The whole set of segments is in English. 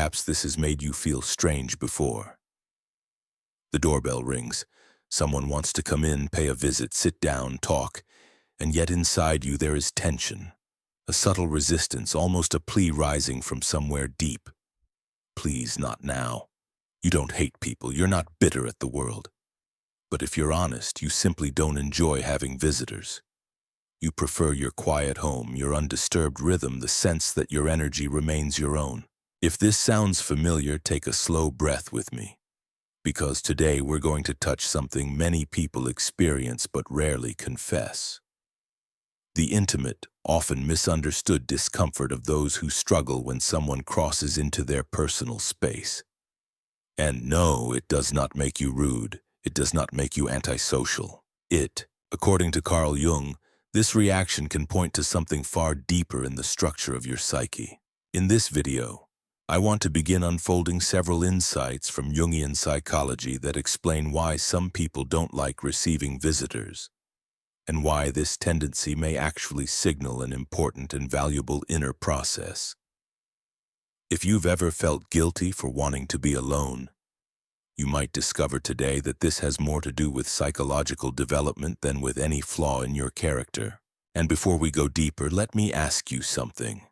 Perhaps this has made you feel strange before. The doorbell rings. Someone wants to come in, pay a visit, sit down, talk, and yet inside you there is tension, a subtle resistance, almost a plea rising from somewhere deep. Please, not now. You don't hate people, you're not bitter at the world. But if you're honest, you simply don't enjoy having visitors. You prefer your quiet home, your undisturbed rhythm, the sense that your energy remains your own. If this sounds familiar, take a slow breath with me. Because today we're going to touch something many people experience but rarely confess. The intimate, often misunderstood discomfort of those who struggle when someone crosses into their personal space. And no, it does not make you rude. It does not make you antisocial. According to Carl Jung, this reaction can point to something far deeper in the structure of your psyche. In this video, I want to begin unfolding several insights from Jungian psychology that explain why some people don't like receiving visitors, and why this tendency may actually signal an important and valuable inner process. If you've ever felt guilty for wanting to be alone, you might discover today that this has more to do with psychological development than with any flaw in your character. And before we go deeper, let me ask you something.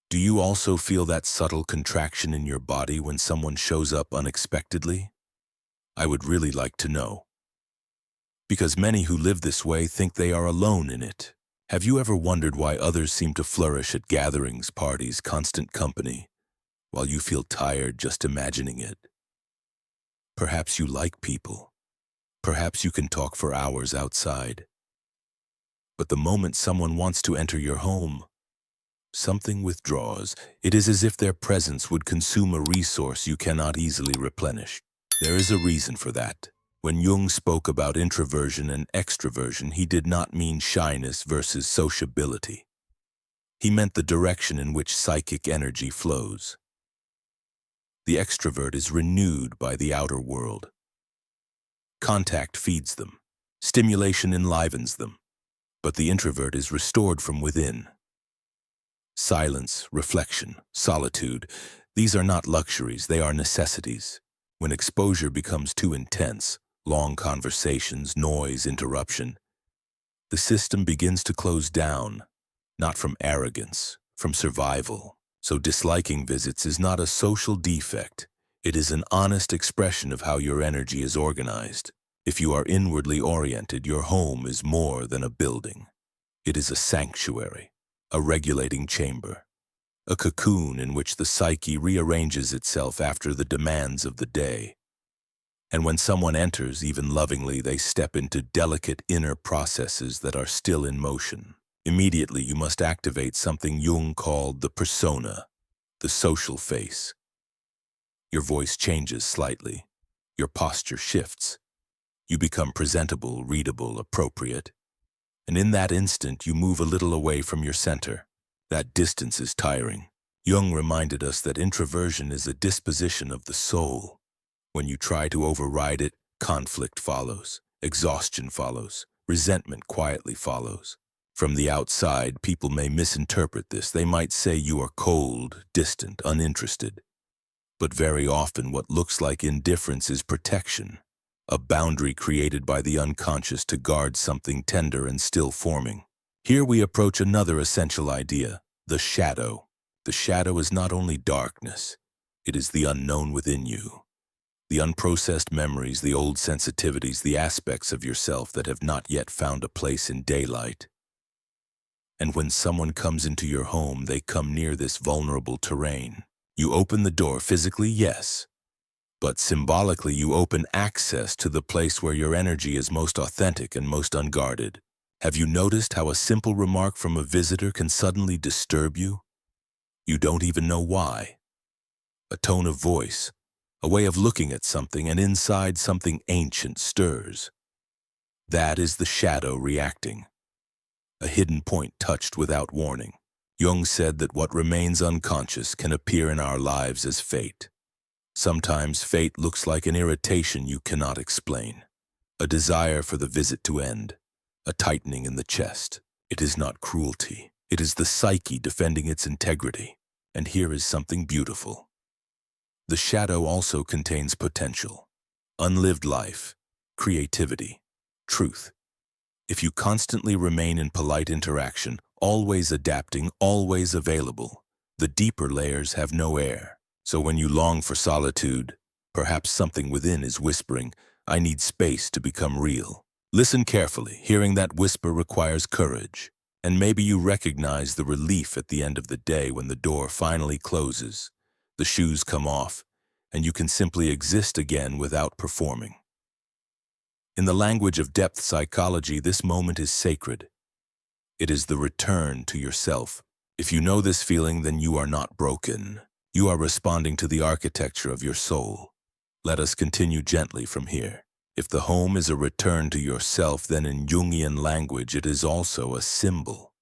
Do you also feel that subtle contraction in your body when someone shows up unexpectedly? I would really like to know. Because many who live this way think they are alone in it. Have you ever wondered why others seem to flourish at gatherings, parties, constant company, while you feel tired just imagining it? Perhaps you like people. Perhaps you can talk for hours outside. But the moment someone wants to enter your home, something withdraws. It is as if their presence would consume a resource you cannot easily replenish. There is a reason for that. When Jung spoke about introversion and extroversion, he did not mean shyness versus sociability. He meant the direction in which psychic energy flows. The extrovert is renewed by the outer world. Contact feeds them. Stimulation enlivens them. But the introvert is restored from within. Silence, reflection, solitude, these are not luxuries, they are necessities. When exposure becomes too intense, long conversations, noise, interruption, the system begins to close down, not from arrogance, from survival. So disliking visits is not a social defect. It is an honest expression of how your energy is organized. If you are inwardly oriented, your home is more than a building. It is a sanctuary, a regulating chamber, a cocoon in which the psyche rearranges itself after the demands of the day. And when someone enters, even lovingly, they step into delicate inner processes that are still in motion. Immediately, you must activate something Jung called the persona, the social face. Your voice changes slightly. Your posture shifts. You become presentable, readable, appropriate. And in that instant, you move a little away from your center. That distance is tiring. Jung reminded us that introversion is a disposition of the soul. When you try to override it, conflict follows, exhaustion follows, resentment quietly follows. From the outside, people may misinterpret this. They might say you are cold, distant, uninterested. But very often what looks like indifference is protection, a boundary created by the unconscious to guard something tender and still forming. Here we approach another essential idea, the shadow. The shadow is not only darkness, it is the unknown within you. The unprocessed memories, the old sensitivities, the aspects of yourself that have not yet found a place in daylight. And when someone comes into your home, they come near this vulnerable terrain. You open the door physically, yes, but symbolically you open access to the place where your energy is most authentic and most unguarded. Have you noticed how a simple remark from a visitor can suddenly disturb you? You don't even know why. A tone of voice, a way of looking at something, and inside something ancient stirs. That is the shadow reacting. A hidden point touched without warning. Jung said that what remains unconscious can appear in our lives as fate. Sometimes fate looks like an irritation you cannot explain, a desire for the visit to end, a tightening in the chest. It is not cruelty. It is the psyche defending its integrity. And here is something beautiful. The shadow also contains potential, unlived life, creativity, truth. If you constantly remain in polite interaction, always adapting, always available, the deeper layers have no air. So when you long for solitude, perhaps something within is whispering, "I need space to become real." Listen carefully. Hearing that whisper requires courage. And maybe you recognize the relief at the end of the day when the door finally closes, the shoes come off, and you can simply exist again without performing. In the language of depth psychology, this moment is sacred. It is the return to yourself. If you know this feeling, then you are not broken. You are responding to the architecture of your soul. Let us continue gently from here. If the home is a return to yourself, then in Jungian language it is also a symbol.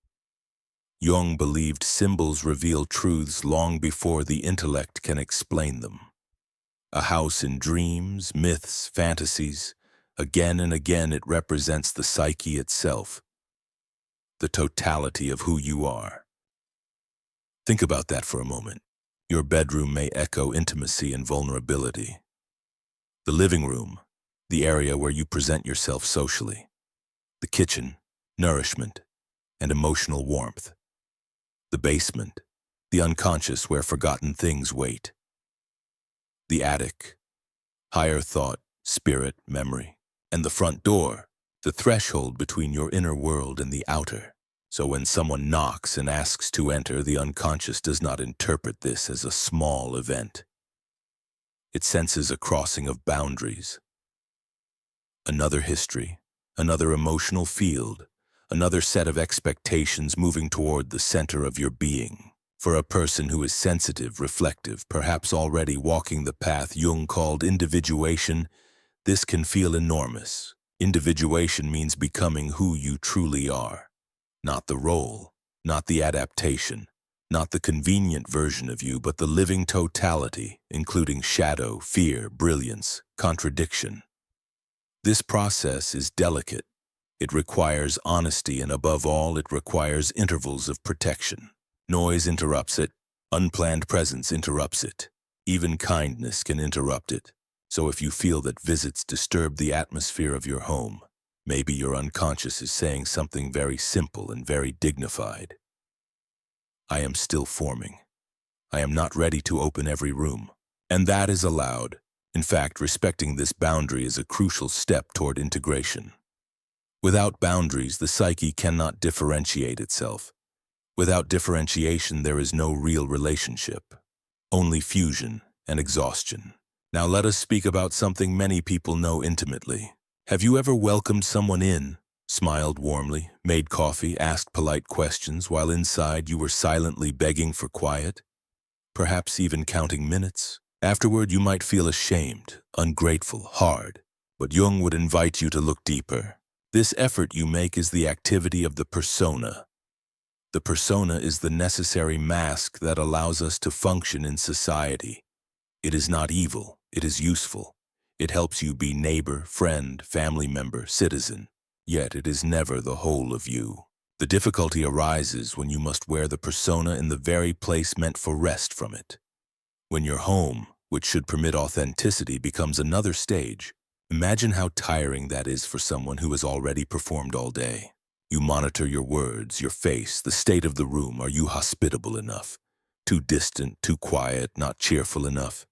Jung believed symbols reveal truths long before the intellect can explain them. A house in dreams, myths, fantasies. Again and again it represents the psyche itself, the totality of who you are. Think about that for a moment. Your bedroom may echo intimacy and vulnerability. The living room, the area where you present yourself socially. The kitchen, nourishment and emotional warmth. The basement, the unconscious where forgotten things wait. The attic, higher thought, spirit, memory. And the front door, the threshold between your inner world and the outer. So when someone knocks and asks to enter, the unconscious does not interpret this as a small event. It senses a crossing of boundaries. Another history, another emotional field, another set of expectations moving toward the center of your being. For a person who is sensitive, reflective, perhaps already walking the path Jung called individuation, this can feel enormous. Individuation means becoming who you truly are. Not the role, not the adaptation, not the convenient version of you, but the living totality, including shadow, fear, brilliance, contradiction. This process is delicate. It requires honesty, and above all, it requires intervals of protection. Noise interrupts it. Unplanned presence interrupts it. Even kindness can interrupt it. So if you feel that visits disturb the atmosphere of your home, maybe your unconscious is saying something very simple and very dignified. I am still forming. I am not ready to open every room. And that is allowed. In fact, respecting this boundary is a crucial step toward integration. Without boundaries, the psyche cannot differentiate itself. Without differentiation, there is no real relationship. Only fusion and exhaustion. Now let us speak about something many people know intimately. Have you ever welcomed someone in, smiled warmly, made coffee, asked polite questions while inside you were silently begging for quiet? Perhaps even counting minutes? Afterward, you might feel ashamed, ungrateful, hard. But Jung would invite you to look deeper. This effort you make is the activity of the persona. The persona is the necessary mask that allows us to function in society. It is not evil, it is useful. It helps you be neighbor, friend, family member, citizen. Yet it is never the whole of you. The difficulty arises when you must wear the persona in the very place meant for rest from it. When your home, which should permit authenticity, becomes another stage, imagine how tiring that is for someone who has already performed all day. You monitor your words, your face, the state of the room. Are you hospitable enough? Too distant, too quiet, not cheerful enough?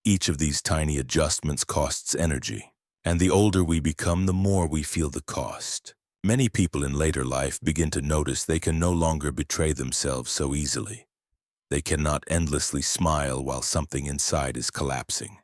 Each of these tiny adjustments costs energy, and the older we become, the more we feel the cost. Many people in later life begin to notice they can no longer betray themselves so easily. They cannot endlessly smile while something inside is collapsing.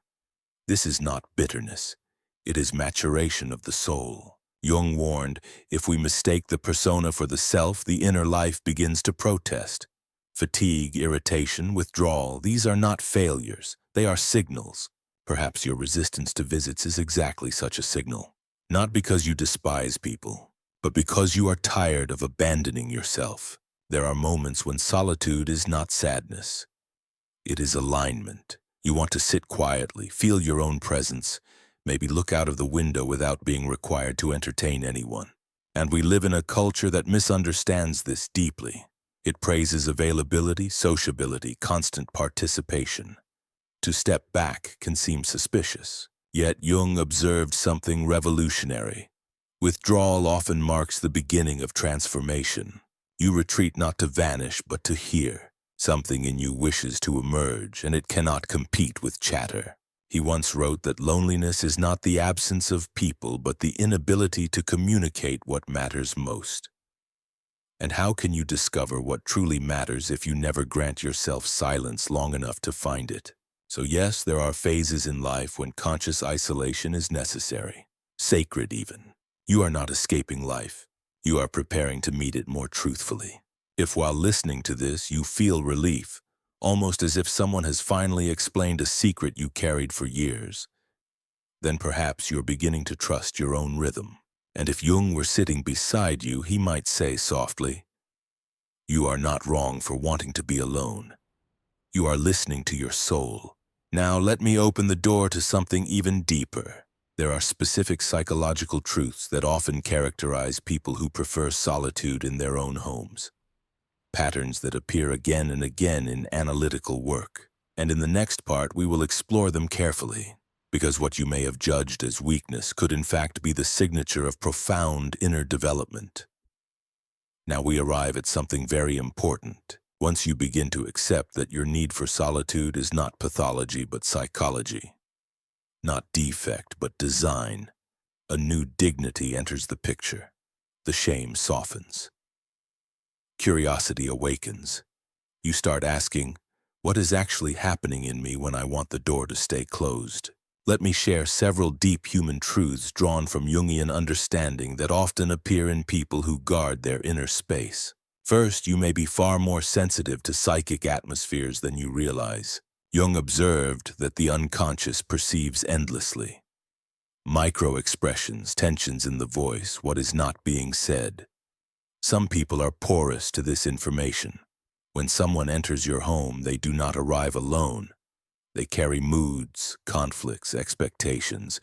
This is not bitterness. It is maturation of the soul. Jung warned, if we mistake the persona for the self, the inner life begins to protest. Fatigue, irritation, withdrawal, these are not failures. They are signals. Perhaps your resistance to visits is exactly such a signal. Not because you despise people, but because you are tired of abandoning yourself. There are moments when solitude is not sadness. It is alignment. You want to sit quietly, feel your own presence, maybe look out of the window without being required to entertain anyone. And we live in a culture that misunderstands this deeply. It praises availability, sociability, constant participation. To step back can seem suspicious. Yet Jung observed something revolutionary. Withdrawal often marks the beginning of transformation. You retreat not to vanish, but to hear. Something in you wishes to emerge, and it cannot compete with chatter. He once wrote that loneliness is not the absence of people, but the inability to communicate what matters most. And how can you discover what truly matters if you never grant yourself silence long enough to find it? So yes, there are phases in life when conscious isolation is necessary, sacred even. You are not escaping life. You are preparing to meet it more truthfully. If while listening to this you feel relief, almost as if someone has finally explained a secret you carried for years, then perhaps you're beginning to trust your own rhythm. And if Jung were sitting beside you, he might say softly, "You are not wrong for wanting to be alone. You are listening to your soul. Now let me open the door to something even deeper." There are specific psychological truths that often characterize people who prefer solitude in their own homes. Patterns that appear again and again in analytical work. And in the next part, we will explore them carefully, because what you may have judged as weakness could in fact be the signature of profound inner development. Now we arrive at something very important. Once you begin to accept that your need for solitude is not pathology but psychology, not defect but design, a new dignity enters the picture. The shame softens. Curiosity awakens. You start asking, what is actually happening in me when I want the door to stay closed? Let me share several deep human truths drawn from Jungian understanding that often appear in people who guard their inner space. First, you may be far more sensitive to psychic atmospheres than you realize. Jung observed that the unconscious perceives endlessly. Micro-expressions, tensions in the voice, what is not being said. Some people are porous to this information. When someone enters your home, they do not arrive alone. They carry moods, conflicts, expectations.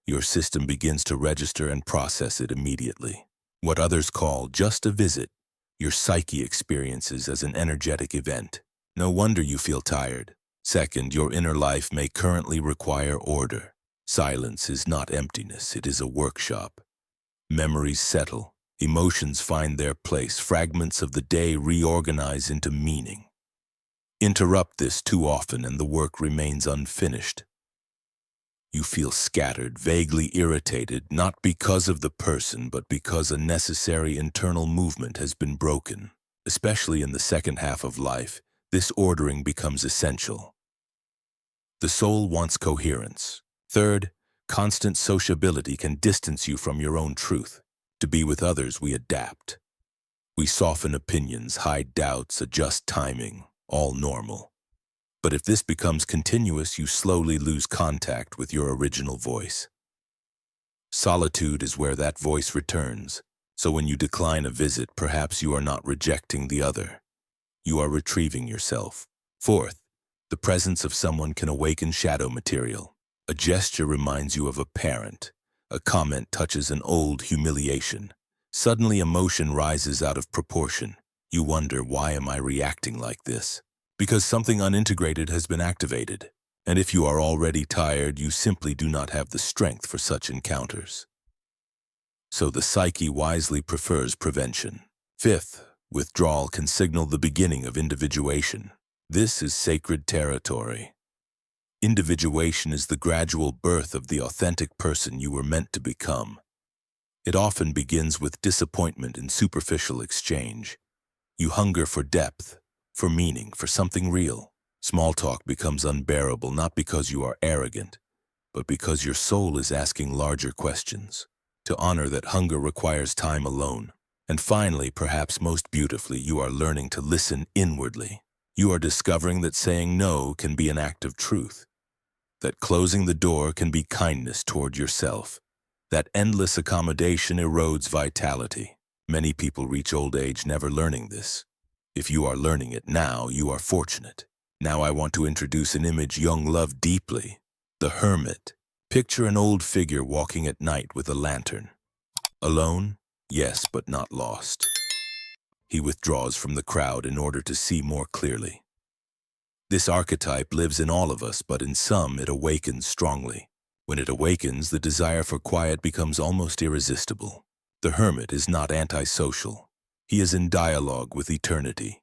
Your system begins to register and process it immediately. What others call just a visit, your psyche experiences as an energetic event. No wonder you feel tired. Second, your inner life may currently require order. Silence is not emptiness, it is a workshop. Memories settle, emotions find their place, fragments of the day reorganize into meaning. Interrupt this too often and the work remains unfinished. You feel scattered, vaguely irritated, not because of the person, but because a necessary internal movement has been broken. Especially in the second half of life, this ordering becomes essential. The soul wants coherence. Third, constant sociability can distance you from your own truth. To be with others, we adapt. We soften opinions, hide doubts, adjust timing, all normal. But if this becomes continuous, you slowly lose contact with your original voice. Solitude is where that voice returns. So when you decline a visit, perhaps you are not rejecting the other. You are retrieving yourself. Fourth, the presence of someone can awaken shadow material. A gesture reminds you of a parent. A comment touches an old humiliation. Suddenly emotion rises out of proportion. You wonder, why am I reacting like this? Because something unintegrated has been activated. And if you are already tired, you simply do not have the strength for such encounters. So the psyche wisely prefers prevention. Fifth, withdrawal can signal the beginning of individuation. This is sacred territory. Individuation is the gradual birth of the authentic person you were meant to become. It often begins with disappointment in superficial exchange. You hunger for depth, for meaning, for something real. Small talk becomes unbearable not because you are arrogant, but because your soul is asking larger questions. To honor that hunger requires time alone. And finally, perhaps most beautifully, you are learning to listen inwardly. You are discovering that saying no can be an act of truth, that closing the door can be kindness toward yourself, that endless accommodation erodes vitality. Many people reach old age never learning this. If you are learning it now, you are fortunate. Now I want to introduce an image Jung loved deeply, the hermit. Picture an old figure walking at night with a lantern. Alone? Yes, but not lost. He withdraws from the crowd in order to see more clearly. This archetype lives in all of us, but in some it awakens strongly. When it awakens, the desire for quiet becomes almost irresistible. The hermit is not antisocial. He is in dialogue with eternity.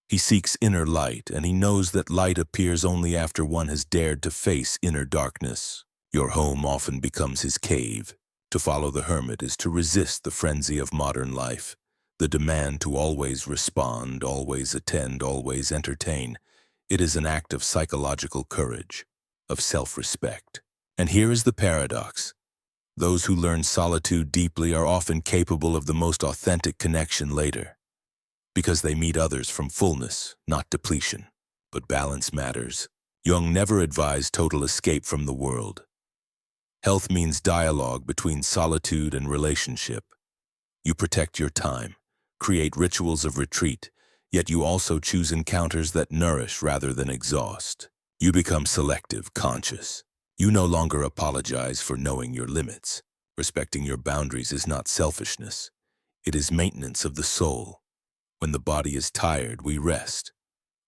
He seeks inner light, and he knows that light appears only after one has dared to face inner darkness. Your home often becomes his cave. To follow the hermit is to resist the frenzy of modern life, the demand to always respond, always attend, always entertain. It is an act of psychological courage, of self-respect. And here is the paradox. Those who learn solitude deeply are often capable of the most authentic connection later, because they meet others from fullness, not depletion. But balance matters. Jung never advised total escape from the world. Health means dialogue between solitude and relationship. You protect your time, create rituals of retreat, yet you also choose encounters that nourish rather than exhaust. You become selective, conscious. You no longer apologize for knowing your limits. Respecting your boundaries is not selfishness. It is maintenance of the soul. When the body is tired, we rest.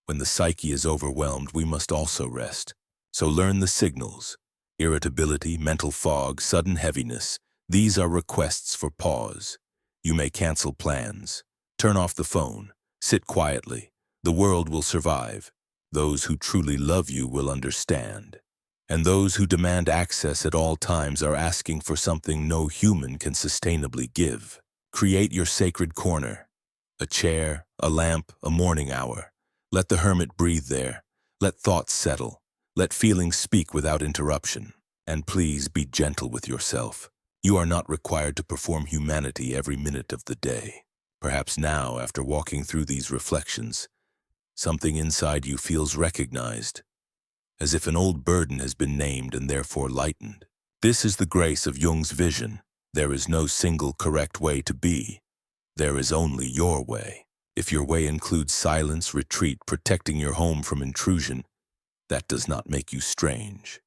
When the psyche is overwhelmed, we must also rest. So learn the signals. Irritability, mental fog, sudden heaviness. These are requests for pause. You may cancel plans. Turn off the phone. Sit quietly. The world will survive. Those who truly love you will understand. And those who demand access at all times are asking for something no human can sustainably give. Create your sacred corner. A chair, a lamp, a morning hour. Let the hermit breathe there. Let thoughts settle. Let feelings speak without interruption. And please be gentle with yourself. You are not required to perform humanity every minute of the day. Perhaps now, after walking through these reflections, something inside you feels recognized, as if an old burden has been named and therefore lightened. This is the grace of Jung's vision. There is no single correct way to be. There is only your way. If your way includes silence, retreat, protecting your home from intrusion, that does not make you strange.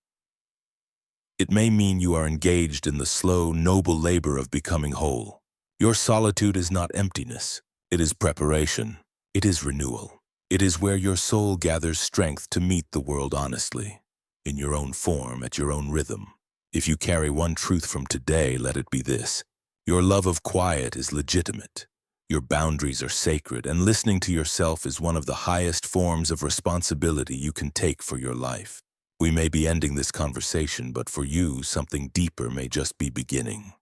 It may mean you are engaged in the slow, noble labor of becoming whole. Your solitude is not emptiness. It is preparation. It is renewal. It is where your soul gathers strength to meet the world honestly, in your own form, at your own rhythm. If you carry one truth from today, let it be this. Your love of quiet is legitimate. Your boundaries are sacred, and listening to yourself is one of the highest forms of responsibility you can take for your life. We may be ending this conversation, but for you, something deeper may just be beginning.